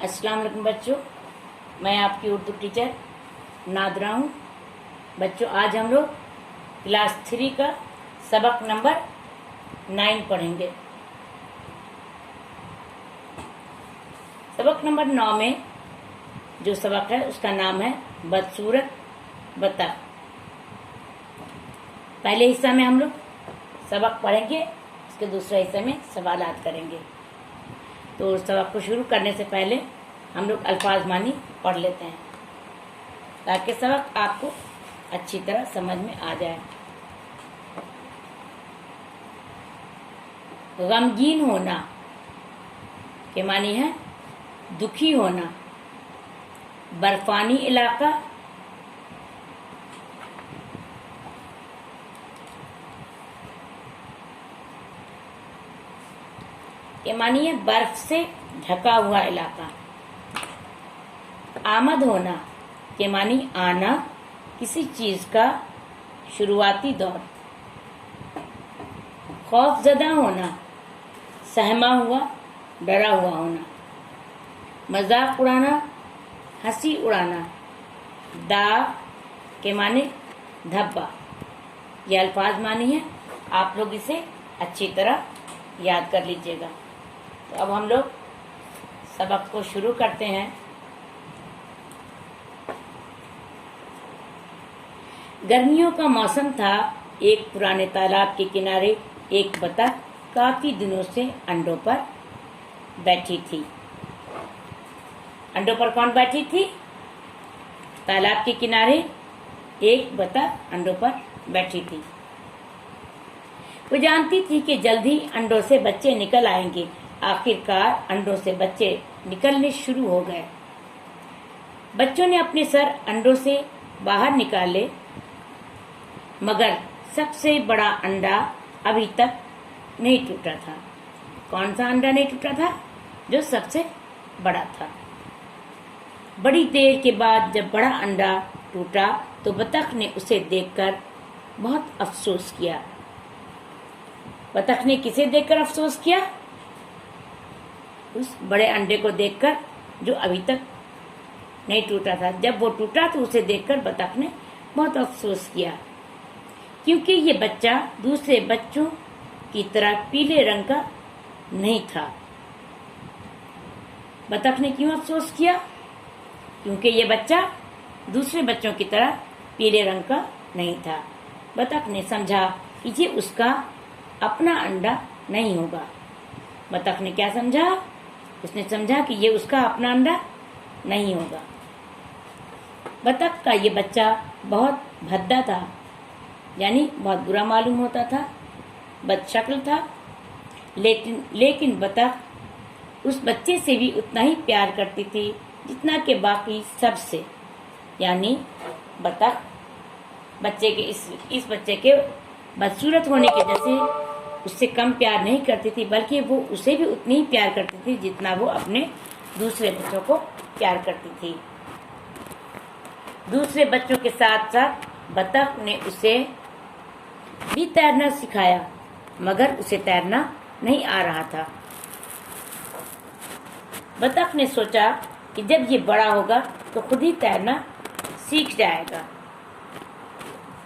अस्सलाम वालेकुम बच्चों, मैं आपकी उर्दू टीचर नादरा हूँ। बच्चों, आज हम लोग क्लास 3 का सबक नंबर 9 पढ़ेंगे। सबक नंबर 9 में जो सबक है उसका नाम है बदसूरत बतख। पहले हिस्सा में हम लोग सबक पढ़ेंगे, इसके दूसरे हिस्से में सवालात करेंगे। तो सबक को शुरू करने से पहले हम लोग अल्फाज मानी पढ़ लेते हैं ताकि सबक आपको अच्छी तरह समझ में आ जाए। गमगीन होना के मानी है दुखी होना। बर्फानी इलाका, के मानी है बर्फ से ढका हुआ इलाका। आमद होना के मानी आना, किसी चीज का शुरुआती दौर। खौफजदा होना, सहमा हुआ, डरा हुआ होना। मजाक उड़ाना, हंसी उड़ाना। दाग के माने धब्बा। ये अल्फाज मानी है, आप लोग इसे अच्छी तरह याद कर लीजिएगा। तो अब हम लोग सबक को शुरू करते हैं। गर्मियों का मौसम था। एक पुराने तालाब के किनारे एक बतख काफी दिनों से अंडों पर बैठी थी। अंडों पर कौन बैठी थी? तालाब के किनारे एक बतख अंडों पर बैठी थी। वो जानती थी कि जल्द ही अंडों से बच्चे निकल आएंगे। आखिरकार अंडों से बच्चे निकलने शुरू हो गए। बच्चों ने अपने सर अंडों से बाहर निकाले, मगर सबसे बड़ा अंडा अभी तक नहीं टूटा था। कौन सा अंडा नहीं टूटा था? जो सबसे बड़ा था। बड़ी देर के बाद जब बड़ा अंडा टूटा तो बतख ने उसे देखकर बहुत अफसोस किया। बतख ने किसे देखकर अफसोस किया? उस बड़े अंडे को देखकर जो अभी तक नहीं टूटा था। जब वो टूटा तो उसे देखकर बतख ने बहुत अफसोस किया, क्योंकि ये बच्चा दूसरे बच्चों की तरह पीले रंग का नहीं था। बतख ने क्यों अफसोस किया? क्योंकि ये बच्चा दूसरे बच्चों की तरह पीले रंग का नहीं था। बतख ने समझा कि ये उसका अपना अंडा नहीं होगा। बतख ने क्या समझा? उसने समझा कि ये उसका अपना अंडा नहीं होगा। बतख का ये बच्चा बहुत भद्दा था, यानी बहुत बुरा मालूम होता था, बदशक्ल था। लेकिन बतख उस बच्चे से भी उतना ही प्यार करती थी जितना कि बाकी सब से। यानी बतख बच्चे के इस बच्चे के बदसूरत होने की वजह से उससे कम प्यार नहीं करती थी, बल्कि वो उसे भी उतनी ही प्यार करती थी जितना वो अपने दूसरे बच्चों को प्यार करती थी। दूसरे बच्चों के साथ साथ बतख ने उसे भी तैरना सिखाया, मगर उसे तैरना नहीं आ रहा था। बतख ने सोचा कि जब ये बड़ा होगा तो खुद ही तैरना सीख जाएगा।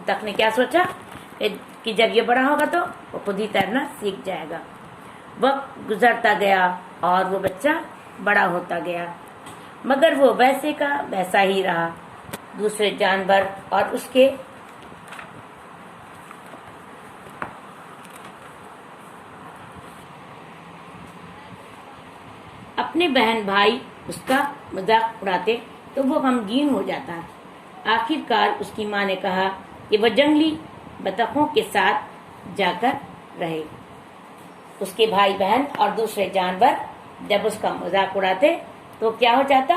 बतख ने क्या सोचा कि जब ये बड़ा होगा तो वो खुद ही तैरना सीख जाएगा। वक्त गुजरता गया और वो बच्चा बड़ा होता गया, मगर वो वैसे का वैसा ही रहा। दूसरे जानवर और उसके अपने बहन भाई उसका मजाक उड़ाते तो वो गमगीन हो जाता। आखिरकार उसकी माँ ने कहा कि वह जंगली बतखों के साथ जाकर रहे। उसके भाई बहन और दूसरे जानवर जब उसका मजाक उड़ाते तो क्या हो जाता?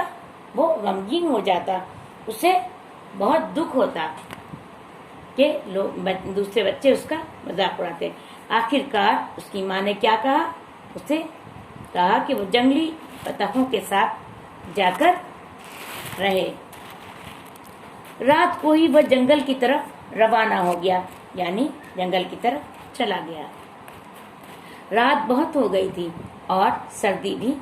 वो गमगीन हो जाता। उसे बहुत दुख होता कि दूसरे बच्चे उसका मजाक उड़ाते। आखिरकार उसकी माँ ने क्या कहा? उसे कहा कि वो जंगली बतखों के साथ जाकर रहे। रात को ही वह जंगल की तरफ रवाना हो गया, यानी जंगल की तरफ चला गया। रात बहुत हो गई थी और सर्दी भी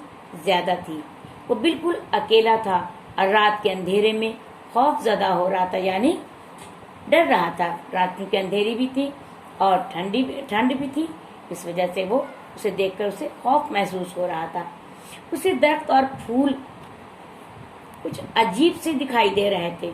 ज्यादा थी। वो बिल्कुल अकेला था और रात के अंधेरे में खौफ ज़्यादा हो रहा था, यानी डर रहा था। रात की अंधेरी भी थी और ठंड भी थी। इस वजह से वो उसे देखकर उसे खौफ महसूस हो रहा था। उसे दरख्त और फूल कुछ अजीब से दिखाई दे रहे थे।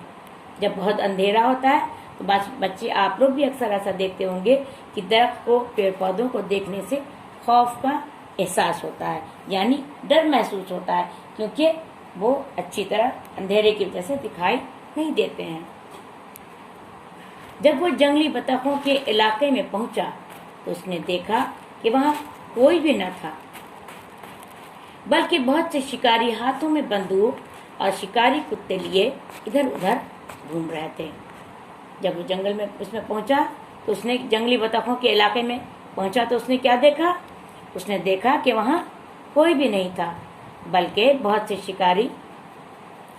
जब बहुत अंधेरा होता है तो बच्चे, आप लोग भी अक्सर ऐसा देखते होंगे कि दरख्त को, पेड़ पौधों को देखने से खौफ का एहसास होता है, यानी डर महसूस होता है, क्योंकि वो अच्छी तरह अंधेरे की वजह से दिखाई नहीं देते हैं। जब वो जंगली बतखों के इलाके में पहुंचा तो उसने देखा कि वहां कोई भी न था, बल्कि बहुत से शिकारी हाथों में बंदूक और शिकारी कुत्ते लिए इधर उधर घूम रहे थे। जब वो जंगल में उसमें पहुंचा तो उसने, जंगली बतखों के इलाके में पहुंचा तो उसने क्या देखा? उसने देखा कि वहां कोई भी नहीं था, बल्कि बहुत से शिकारी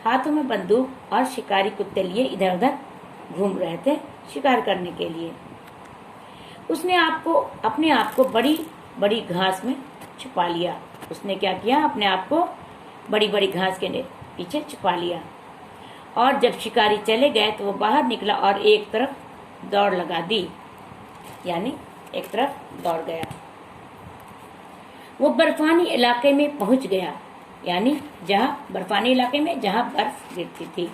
हाथों में बंदूक और शिकारी कुत्ते लिए इधर उधर घूम रहे थे शिकार करने के लिए। उसने अपने आप को बड़ी बड़ी घास में छुपा लिया। उसने क्या किया? अपने आप को बड़ी बड़ी घास के पीछे छुपा लिया। और जब शिकारी चले गए तो वो बाहर निकला और एक तरफ दौड़ लगा दी, यानी एक तरफ दौड़ गया। वो बर्फानी इलाके में पहुंच गया, यानी बर्फानी इलाके में जहां बर्फ गिरती थी।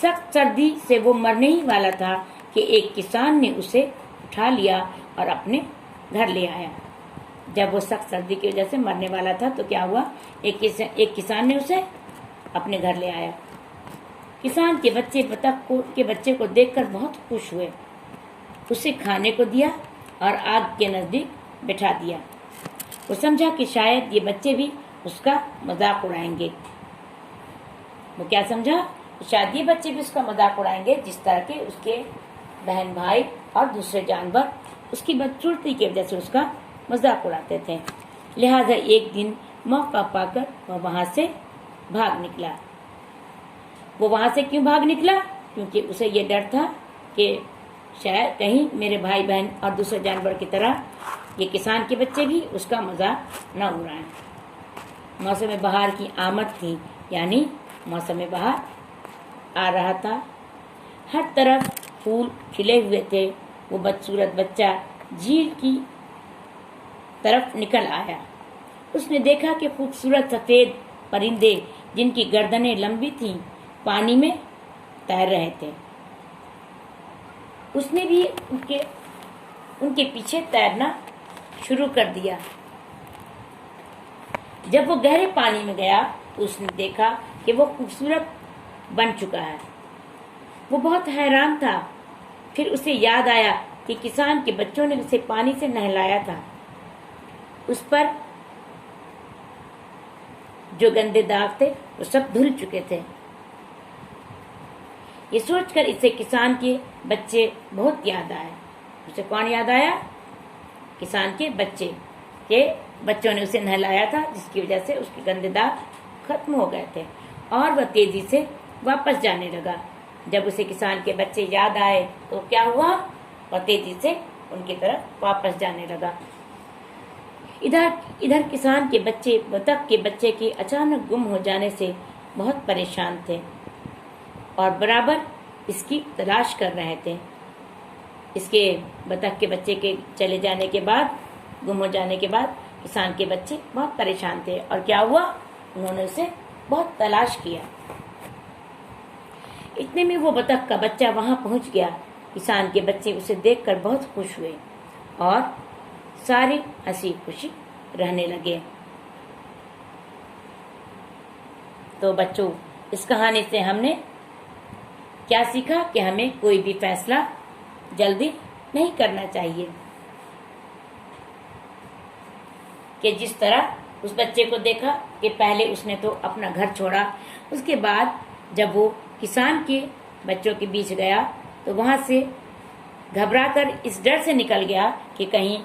सख्त सर्दी से वो मरने ही वाला था कि एक किसान ने उसे उठा लिया और अपने घर ले आया। जब वो सख्त सर्दी की वजह से मरने वाला था तो क्या हुआ? एक किसान ने उसे अपने घर ले आया। किसान के बच्चे बतख के बच्चे को देखकर बहुत खुश हुए। उसे खाने को दिया और आग के नजदीक बैठा दिया। वो समझा कि शायद ये बच्चे भी उसका मजाक उड़ाएंगे। वो क्या समझा? शायद ये बच्चे भी उसका मजाक उड़ाएंगे, जिस तरह के उसके बहन भाई और दूसरे जानवर उसकी बदसूरती की वजह से उसका मजाक उड़ाते थे। लिहाजा एक दिन मौका पाकर वह वहां से भाग निकला। वो वहां से क्यों भाग निकला? क्योंकि उसे ये डर था कि शायद कहीं मेरे भाई बहन और दूसरे जानवर की तरह ये किसान के बच्चे भी उसका मजाक न उड़ाएं। मौसम बहार की आमद थी, यानी मौसम बहार आ रहा था। हर तरफ फूल खिले हुए थे। वो बदसूरत बच्चा झील की तरफ निकल आया। उसने देखा कि खूबसूरत सफेद परिंदे, जिनकी गर्दनें लंबी थीं, पानी में तैर रहे थे। उसने भी उनके पीछे तैरना शुरू कर दिया। जब वो गहरे पानी में गया तो उसने देखा कि वो खूबसूरत बन चुका है। वो बहुत हैरान था। फिर उसे याद आया कि किसान के बच्चों ने उसे पानी से नहलाया था। उस पर जो गंदे दाग थे वो सब धुल चुके थे। ये सोचकर इसे किसान के बच्चे बहुत याद आए। उसे कौन याद आया? किसान के बच्चों ने उसे नहलाया था, जिसकी वजह से उसके गंदे दाग खत्म हो गए थे और वह तेजी से वापस जाने लगा। जब उसे किसान के बच्चे याद आए तो क्या हुआ? वह तेजी से उनकी तरफ वापस जाने लगा। इधर किसान के बच्चे बतख के बच्चे के अचानक गुम हो जाने से बहुत परेशान थे और बराबर इसकी तलाश कर रहे थे। इसके बतख के बच्चे के चले जाने के बाद, गुम हो जाने के बाद किसान के बच्चे बहुत परेशान थे और क्या हुआ? उन्होंने उसे बहुत तलाश किया। इतने में वो बतख का बच्चा वहां पहुंच गया। किसान के बच्चे उसे देखकर बहुत खुश हुए और सारे हंसी खुशी रहने लगे। तो बच्चों, इस कहानी से हमने क्या सीखा? कि हमें कोई भी फैसला जल्दी नहीं करना चाहिए। कि जिस तरह उस बच्चे को देखा कि पहले उसने तो अपना घर छोड़ा, उसके बाद जब वो किसान के बच्चों के बीच गया तो वहां से घबराकर इस डर से निकल गया कि कहीं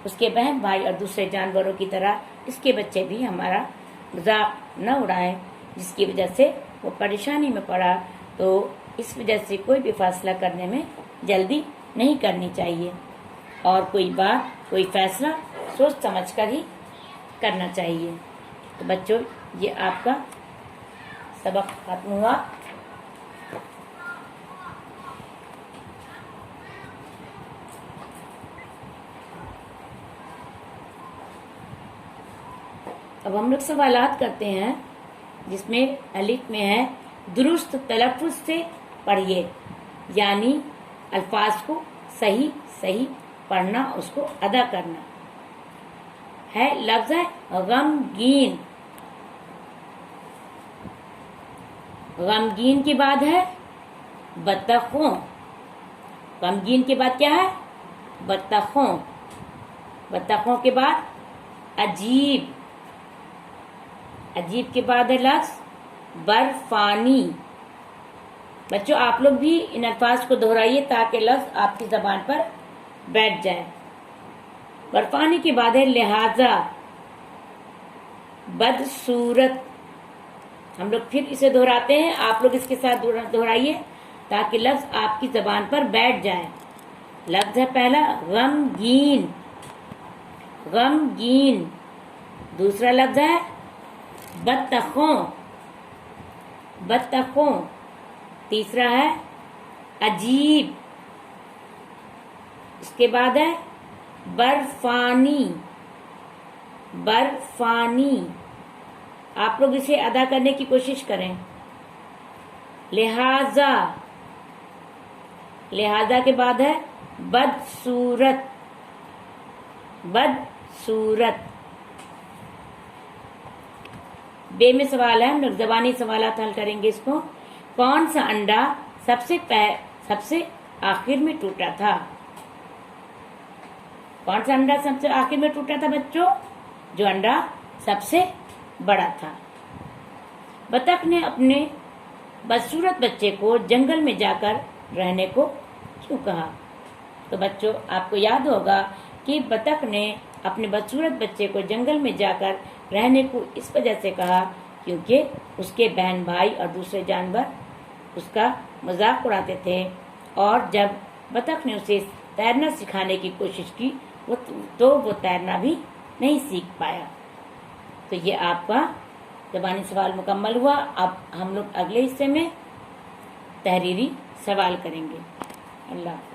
उसके बहन भाई और दूसरे जानवरों की तरह इसके बच्चे भी हमारा मजाक न उड़ाएं, जिसकी वजह से वो परेशानी में पड़ा। तो इस वजह से कोई भी फैसला करने में जल्दी नहीं करनी चाहिए और कोई बात, कोई फैसला सोच समझ कर ही करना चाहिए। तो बच्चों ये आपका सबक खत्म हुआ। अब हम लोग सवालात करते हैं, जिसमें अलिफ में है दुरुस्त तलफ़ुज़ से पढ़िए, यानी अल्फाज को सही सही पढ़ना, उसको अदा करना है। लफ्ज़ है गमगीन। गमगीन के बाद है बतखों। गमगीन के बाद क्या है? बतखों। बतखों के बाद अजीब। अजीब के बाद है लफ्ज़ बर्फानी। बच्चों आप लोग भी इन अल्फाज को दोहराइए ताकि लफ्ज़ आपकी ज़बान पर बैठ जाए। बर्फानी के बाद है लिहाजा। बदसूरत। हम लोग फिर इसे दोहराते हैं, आप लोग इसके साथ दोहराइए ताकि लफ्ज़ आपकी ज़बान पर बैठ जाए। लफ्ज़ है पहला गमगीन। गमगीन। दूसरा लफ्ज़ है बतखों। बतखों। तीसरा है अजीब। इसके बाद है बर्फानी। बर्फानी। आप लोग इसे अदा करने की कोशिश करें। लिहाजा। लिहाजा के बाद है बदसूरत। बदसूरत। बे में सवाल है, हम लोग ज़बानी सवालात हल करेंगे इसको। कौन सा अंडा सबसे आखिर में टूटा था? कौन सा अंडा सबसे आखिर में टूटा था बच्चों? जो अंडा सबसे बड़ा था। बतख ने अपने बदसूरत बच्चे को जंगल में जाकर रहने को क्यों कहा? तो बच्चों आपको याद होगा कि बतख ने अपने बदसूरत बच्चे को जंगल में जाकर रहने को इस वजह से कहा क्योंकि उसके बहन भाई और दूसरे जानवर उसका मजाक उड़ाते थे, और जब बतख ने उसे तैरना सिखाने की कोशिश की वो तैरना भी नहीं सीख पाया। तो ये आपका ज़बानी सवाल मुकम्मल हुआ। अब हम लोग अगले हिस्से में तहरीरी सवाल करेंगे। अल्लाह।